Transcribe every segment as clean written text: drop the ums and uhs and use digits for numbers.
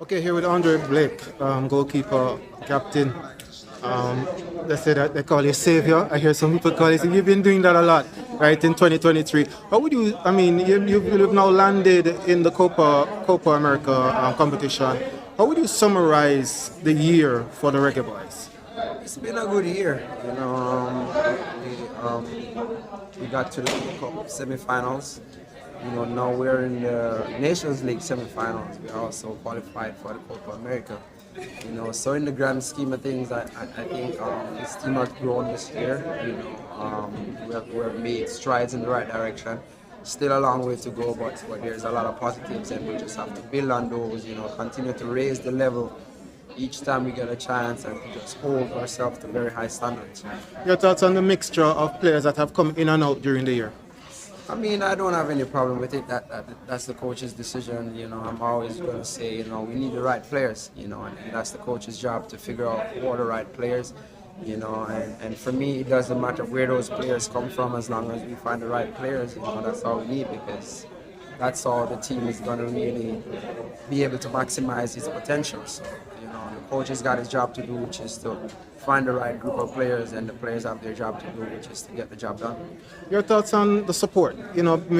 Okay, here with Andre Blake, goalkeeper, captain. They say that they call you savior. I hear some people call you. You've been doing that a lot, right? In 2023, how would you? I mean, you've now landed in the Copa America competition. How would you summarize the year for the Reggae Boys? It's been a good year. We got to the World Cup semifinals. Now we're in the Nations League semifinals. We also qualified for the Copa America. So in the grand scheme of things, I think this team has grown this year. We have made strides in the right direction. Still a long way to go, but there's a lot of positives, and we just have to build on those. Continue to raise the level each time we get a chance, and just hold ourselves to very high standards. Your thoughts on the mixture of players that have come in and out during the year? I mean, I don't have any problem with it. That's the coach's decision. I'm always going to say, we need the right players. And that's the coach's job to figure out who are the right players. And for me, it doesn't matter where those players come from, as long as we find the right players. That's all we need, because that's all the team is going to really be able to maximize its potential. So, the coach has got his job to do, which is to find the right group of players, and the players have their job to do, which is to get the job done. Your thoughts on the support?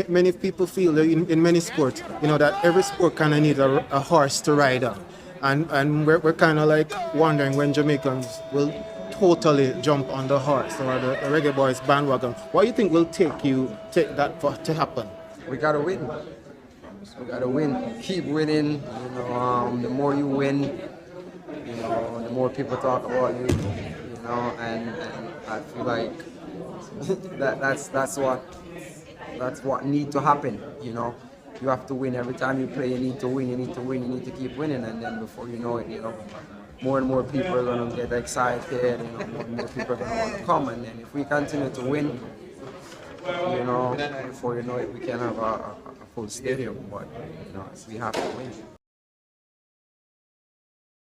Many people feel that in many sports, that every sport kind of needs a horse to ride on. And we're kind of like wondering when Jamaicans will totally jump on the horse or the Reggae Boys bandwagon. What do you think will take that to happen? We gotta win. We gotta win. Keep winning. The more you win, the more people talk about you. And I feel like that's what need to happen. You have to win every time you play. You need to win. You need to win. You need to keep winning, and then before you know it, more and more people are gonna get excited. More and more people are gonna want to come, and then if we continue to win, before you know it, we can have a full stadium. But we have to win.